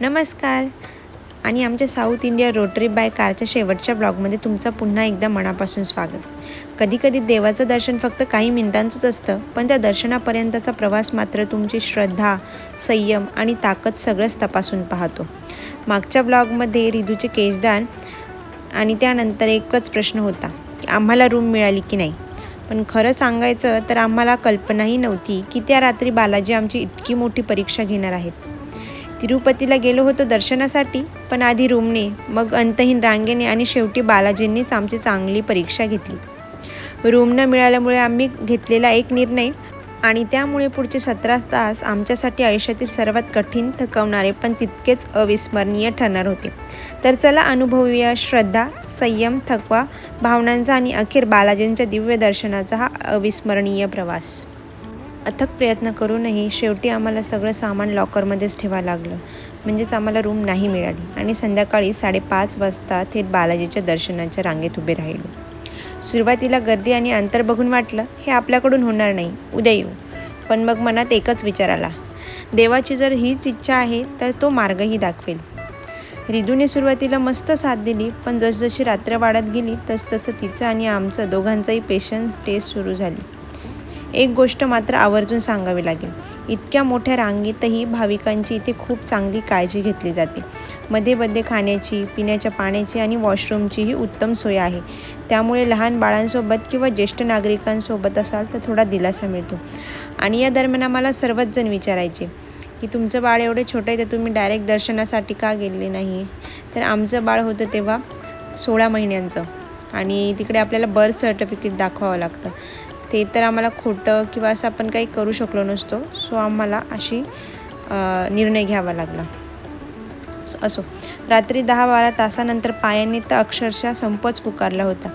नमस्कार आणि आमच्या South India road trip by कारच्या शेवटच्या ब्लॉगमध्ये तुमचं पुन्हा एकदा मनापासून स्वागत. कधीकधी देवाचं दर्शन फक्त काही मिनिटांचंच असतं, पण त्या दर्शनापर्यंतचा प्रवास मात्र तुमची श्रद्धा, संयम आणि ताकद सगळंच तपासून पाहतो. मागच्या ब्लॉगमध्ये रिदूचे केसदान आणि त्यानंतर एकच प्रश्न होता की आम्हाला रूम मिळाली की नाही. पण खरं सांगायचं तर आम्हाला कल्पनाही नव्हती की त्या रात्री बालाजी आमची इतकी मोठी परीक्षा घेणार आहेत. तिरुपतीला गेलो होतो दर्शनासाठी, पण आधी रूमने, मग अंतहीन रांगेने आणि शेवटी बालाजींनीच आमची चांगली परीक्षा घेतली. रूम न मिळाल्यामुळे आम्ही घेतलेला एक निर्णय आणि त्यामुळे पुढचे 17 तास आमच्यासाठी आयुष्यातील सर्वात कठीण, थकवणारे पण तितकेच अविस्मरणीय ठरणार होते. तर चला अनुभवूया श्रद्धा, संयम, थकवा, भावनांचा आणि अखेर बालाजींच्या दिव्य दर्शनाचा हा अविस्मरणीय प्रवास. अथक प्रयत्न करूनही शेवटी आम्हाला सगळं सामान लॉकरमध्येच ठेवावं लागलं. म्हणजेच आम्हाला रूम नाही मिळाली आणि संध्याकाळी 5:30 वाजता थेट बालाजीच्या दर्शनाच्या रांगेत उभे राहिलो. सुरुवातीला गर्दी आणि अंतर बघून वाटलं हे आपल्याकडून होणार नाही, उद्या येऊ. पण मग मनात एकच विचार आला, देवाची जर हीच इच्छा आहे तर तो मार्गही दाखवेल. रिदूने सुरुवातीला मस्त साथ दिली, पण जसजशी रात्र वाढत गेली तसतसं तिचं आणि आमचं दोघांचाही पेशन्स टेस्ट सुरू झाली. एक गोष्ट मात्र आवर्जून सांगावी लागेल, इतक्या मोठ्या रांगेतही भाविकांची इथे खूप चांगली काळजी घेतली जाते. मध्ये खाण्याची, पिण्याच्या पाण्याची आणि वॉशरूमचीही उत्तम सोय आहे. त्यामुळे लहान बाळांसोबत किंवा ज्येष्ठ नागरिकांसोबत असाल तर थोडा दिलासा मिळतो. आणि या दरम्यान आम्हाला सर्वच जण विचारायचे की तुमचं बाळ एवढे छोटं आहे तर तुम्ही डायरेक्ट दर्शनासाठी का गेले नाही. तर आमचं बाळ होतं तेव्हा 16 महिन्यांचं आणि तिकडे आपल्याला बर्थ सर्टिफिकेट दाखवावं लागतं. ते तर आम्हाला खोटं किंवा असं आपण काही करू शकलो नसतो. सो आम्हाला अशी निर्णय घ्यावा लागला. असो, रात्री 10-12 तासानंतर पायाने तर अक्षरशः संपच पुकारला होता.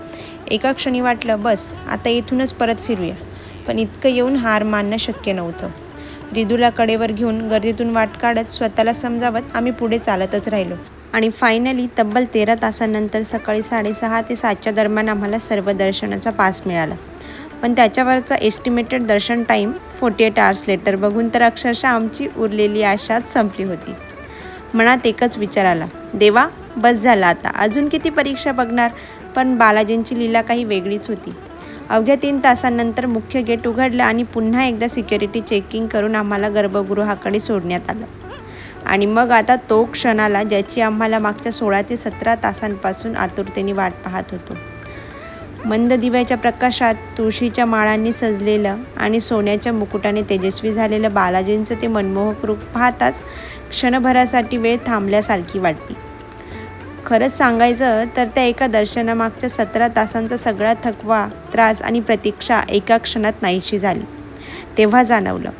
एका क्षणी वाटलं बस आता इथूनच परत फिरूया. पण इतकं येऊन हार मानणं शक्य नव्हतं. रिदूला कडेवर घेऊन गर्दीतून वाट काढत स्वतःला समजावत आम्ही पुढे चालतच राहिलो. आणि फायनली तब्बल 13 तासानंतर सकाळी 6:30 ते 7च्या दरम्यान आम्हाला सर्व दर्शनाचा पास मिळाला. पण त्याच्यावरचा एस्टिमेटेड दर्शन टाईम 48 आवर्स लेटर बघून तर अक्षरशः आमची उरलेली आशाच संपली होती. मनात एकच विचार आला, देवा बस झाला आता, अजून किती परीक्षा बघणार. पण बालाजींची लीला काही वेगळीच होती. अवघ्या 3 तासांनंतर मुख्य गेट उघडलं आणि पुन्हा एकदा सिक्युरिटी चेकिंग करून आम्हाला गर्भगृहाकडे सोडण्यात आलं. आणि मग आता तो क्षण आला ज्याची आम्हाला मागच्या 16 ते 17 तासांपासून आतुरतेने वाट पाहत होतो. मंद दिव्याच्या प्रकाशात तुळशीच्या माळांनी सजलेलं आणि सोन्याच्या मुकुटाने तेजस्वी झालेलं बालाजींचं ते मनमोहक रूप पाहताच क्षणभरासाठी वेळ थांबल्यासारखी वाटली. खरंच सांगायचं तर त्या एका दर्शनामागच्या 17 तासांचा सगळा थकवा, त्रास आणि प्रतीक्षा एका क्षणात नाहीशी झाली. तेव्हा जाणवलं,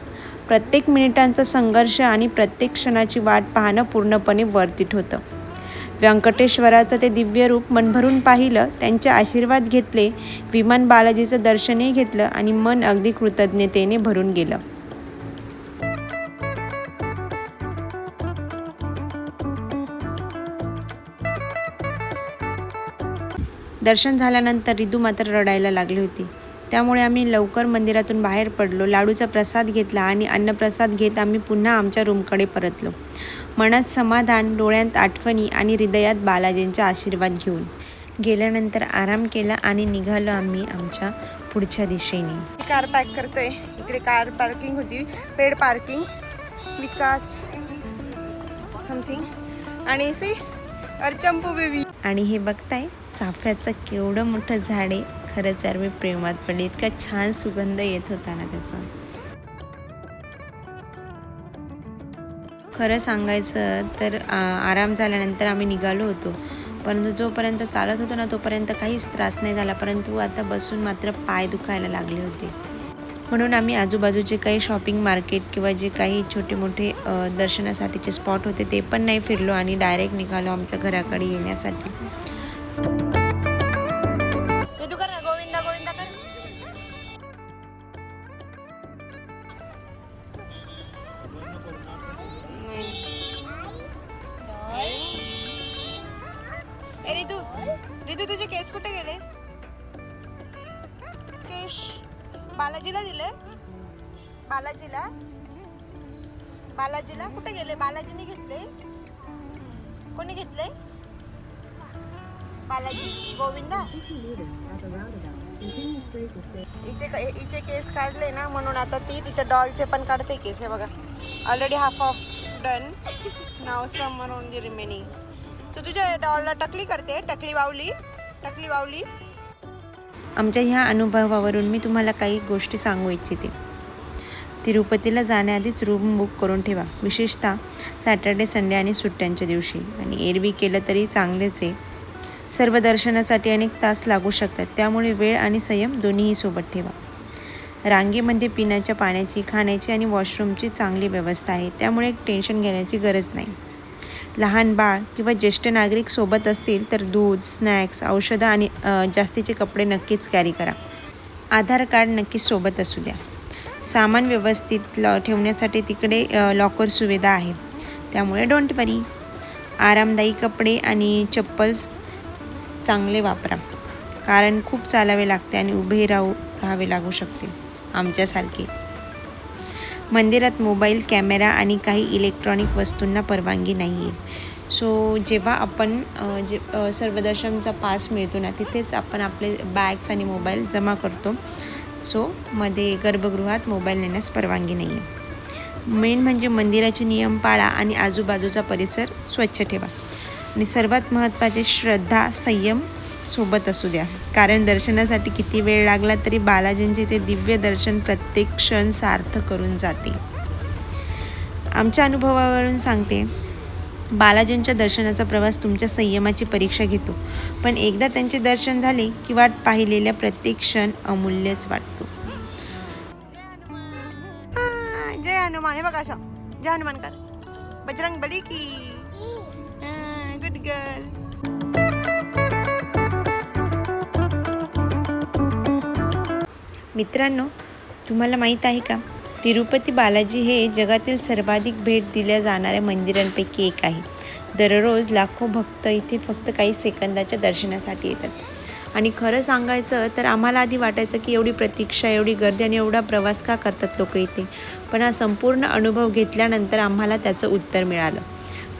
प्रत्येक मिनिटांचा संघर्ष आणि प्रत्येक क्षणाची वाट पाहणं पूर्णपणे वर्थ इट होतं. व्यंकटेश्वराचं ते दिव्य रूप मनभरून पाहिलं, त्यांचे आशीर्वाद घेतले, विमान बालाजीचं दर्शनही घेतलं आणि मन अगदी कृतज्ञतेने भरून गेलं. दर्शन झाल्यानंतर रिदू मात्र रडायला लागली होती. त्यामुळे आम्ही लवकर मंदिरातून बाहेर पडलो, लाडूचा प्रसाद घेतला आणि अन्नप्रसाद घेत आम्ही पुन्हा आमच्या रूमकडे परतलो. मनात समाधान, डोळ्यात आठवणी आणि हृदयात बालाजींचा आशीर्वाद घेऊन. गेल्यानंतर आराम केला आणि निघालो आम्ही आमच्या पुढच्या दिशेने. कार पॅक करतोय. इकडे कार पार्किंग होती, पेड पार्किंग, विकास समथिंग आणि सी अर्चंपू बेबी. आणि हे बघताय चाफ्याचं केवढं मोठं झाड आहे. खरंच यार मी प्रेमात पडले, इतका छान सुगंध येत होता ना त्याचा. खरं सांगायचं तर आराम झाल्यानंतर आम्ही निघालो होतो, परंतु जोपर्यंत चालत होतो ना तोपर्यंत काहीच त्रास नाही झाला. परंतु आता बसून मात्र पाय दुखायला लागले होते. म्हणून आम्ही आजूबाजूचे काही शॉपिंग मार्केट किंवा जे काही छोटे मोठे दर्शनासाठीचे स्पॉट होते ते पण नाही फिरलो आणि डायरेक्ट निघालो आमच्या घराकडे येण्यासाठी. रिदू तुझे केस कुठे गेले? केश बालाजीला दिले. बालाजीला कुठे गेले? बालाजीने घेतले. कोणी घेतलंय? बालाजी गोविंदा. हिचे केस काढले ना, म्हणून आता ती तिच्या डॉलचे पण काढते केस. हे बघा, ऑलरेडी हाफ ऑफ डन. नाव सम म्हणून रिमेनिंग. तू तुझ्या डॉलला टकली करते, टकली बावली. आमच्या ह्या अनुभवावरून मी तुम्हाला काही गोष्टी सांगू इच्छिते. तिरुपतीला जाण्याआधीच रूम बुक करून ठेवा, विशेषतः सॅटर्डे, संडे आणि सुट्ट्यांच्या दिवशी. आणि एरवी केलं तरी चांगलेच आहे. सर्व दर्शनासाठी अनेक तास लागू शकतात, त्यामुळे वेळ आणि संयम दोन्हीही सोबत ठेवा. रांगेमध्ये पिण्याच्या पाण्याची, खाण्याची आणि वॉशरूमची चांगली व्यवस्था आहे, त्यामुळे टेन्शन घेण्याची गरज नाही. लहान बाळ किंवा ज्येष्ठ नागरिक सोबत असतील तर दूध, स्नॅक्स, औषधं आणि जास्तीचे कपडे नक्कीच कॅरी करा. आधार कार्ड नक्कीच सोबत असू द्या. सामान व्यवस्थित ठेवण्यासाठी तिकडे लॉकर सुविधा आहे, त्यामुळे डोंट वरी. आरामदायी कपडे आणि चप्पल्स चांगले वापरा, कारण खूप चालावे लागते आणि उभे राहावे लागू शकते आमच्यासारखे. मंदिरात मोबाईल, कॅमेरा आणि काही इलेक्ट्रॉनिक वस्तूंना परवानगी नाही आहे. सो जेव्हा आपण सर्व दर्शनचा पास मिळतो ना, तिथेच आपण आपले बॅग्स आणि मोबाईल जमा करतो. सो मध्ये गर्भगृहात मोबाईल नेण्यास परवानगी नाही आहे. मेन म्हणजे मंदिराचे नियम पाळा आणि आजूबाजूचा परिसर स्वच्छ ठेवा. आणि सर्वात महत्त्वाचे, श्रद्धा, संयम सोबत असू द्या, कारण दर्शनासाठी किती वेळ लागला तरी बालाजींचे ते दिव्य दर्शन प्रत्येक क्षण सार्थ करून जाते. आमच्या अनुभवावरून सांगते, बालाजींच्या दर्शनाचा प्रवास तुमच्या संयमाची परीक्षा घेतो, पण एकदा त्यांचे दर्शन झाले की वाट पाहिलेल्या प्रत्येक क्षण अमूल्यच वाटतो. जय हनुमान. हे बघा असं जय हनुमान कर. बजरंग बली की. Good girl. मित्रांनो, तुम्हाला माहीत आहे का, तिरुपती बालाजी हे जगातील सर्वाधिक भेट दिल्या जाणाऱ्या मंदिरांपैकी एक आहे. दररोज लाखो भक्त इथे फक्त काही सेकंदाच्या दर्शनासाठी येतात. आणि खरं सांगायचं तर आम्हाला आधी वाटायचं की एवढी प्रतीक्षा, एवढी गर्दी आणि एवढा प्रवास का करतात लोक इथे. पण हा संपूर्ण अनुभव घेतल्यानंतर आम्हाला त्याचं उत्तर मिळालं.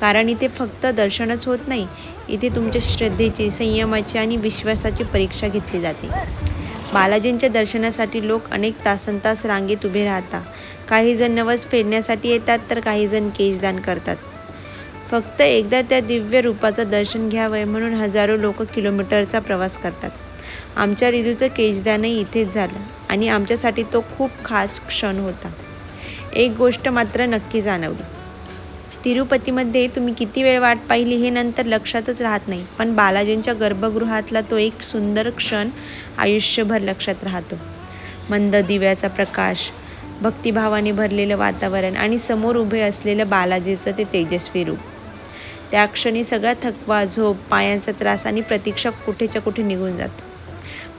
कारण इथे फक्त दर्शनच होत नाही, इथे तुमच्या श्रद्धेची, संयमाची आणि विश्वासाची परीक्षा घेतली जाते. बालाजींच्या दर्शनासाठी लोक अनेक तासनतास रांगेत उभे राहतात. काही जण नवस फेडण्यासाठी येतात, तर काही जण केशदान करतात. फक्त एकदा त्या दिव्य रूपाचं दर्शन घ्यावं म्हणून हजारो लोक किलोमीटरचा प्रवास करतात. आमच्या रिदूचं केशदानही इथेच झालं आणि आमच्यासाठी तो खूप खास क्षण होता. एक गोष्ट मात्र नक्की जाणवली, तिरुपतीमध्ये तुम्ही किती वेळ वाट पाहिली हे नंतर लक्षातच राहत नाही, पण बालाजींच्या गर्भगृहातला तो एक सुंदर क्षण आयुष्यभर लक्षात राहतो. मंद दिव्याचा प्रकाश, भक्तिभावाने भरलेलं वातावरण आणि समोर उभे असलेलं बालाजीचं ते तेजस्वी रूप. त्या क्षणी सगळा थकवा, झोप, पायांचा त्रास आणि प्रतीक्षा कुठेच्या कुठे निघून जातं.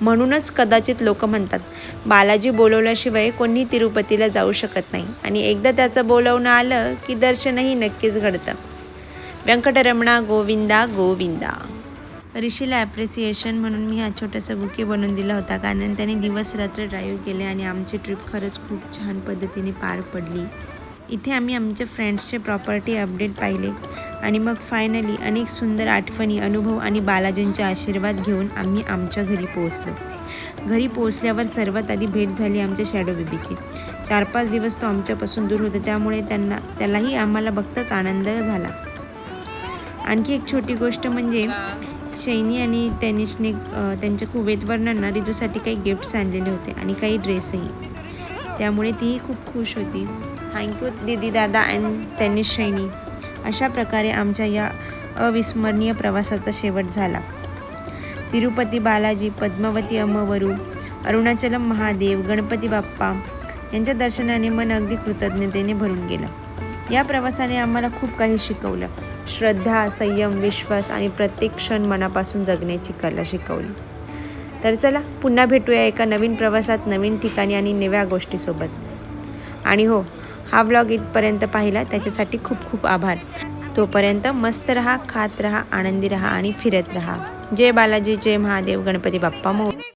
म्हणूनच कदाचित लोक म्हणतात, बालाजी बोलवल्याशिवाय कोणी तिरुपतीला जाऊ शकत नाही, आणि एकदा त्याचं बोलवणं आलं की दर्शनही नक्कीच घडतं. व्यंकटरमणा गोविंदा गोविंदा. ऋषीला ॲप्रिसिएशन म्हणून मी हा छोटासा बुके बनवून दिला होता, कारण त्याने दिवस रात्र ड्राईव्ह केले आणि आमची ट्रिप खरंच खूप छान पद्धतीने पार पडली. इथे आम्ही आमच्या फ्रेंड्सचे प्रॉपर्टी अपडेट पाहिले आणि मग फायनली अनेक सुंदर आठवणी, अनुभव आणि बालाजींचे आशीर्वाद घेऊन आम्ही आमच्या घरी पोहोचलो. घरी पोहोचल्यावर सर्वात आधी भेट झाली आमच्या शॅडो बेबीची. 4-5 दिवस तो आमच्यापासून दूर होता, त्यामुळे त्यालाही आम्हाला बघताच आनंद झाला. आणखी एक छोटी गोष्ट म्हणजे शैनी आणि तनिषने त्यांच्या कुवेतवरनं रिदूसाठी काही गिफ्ट्स आणलेले होते आणि काही ड्रेसही, त्यामुळे तीही खूप खुश होती. थँक्यू दीदी, दादा अँड तनिष, शैनी. अशा प्रकारे आमच्या या अविस्मरणीय प्रवासाचा शेवट झाला. तिरुपती बालाजी, पद्मावती अम्मवरू, अरुणाचलम महादेव, गणपती बाप्पा यांच्या दर्शनाने मन अगदी कृतज्ञतेने भरून गेलं. या प्रवासाने आम्हाला खूप काही शिकवलं. श्रद्धा, संयम, विश्वास आणि प्रत्येक क्षण मनापासून जगण्याची कला शिकवली. तर चला, पुन्हा भेटूया एका नवीन प्रवासात, नवीन ठिकाणी आणि नव्या गोष्टीसोबत. आणि हो, हा व्लॉग इथपर्यंत पाहिला त्याच्यासाठी खूप खूप आभार. तोपर्यंत मस्त रहा, खात रहा, आनंदी रहा आणि फिरत रहा. जय बालाजी, जय महादेव, गणपती बाप्पा मोरया.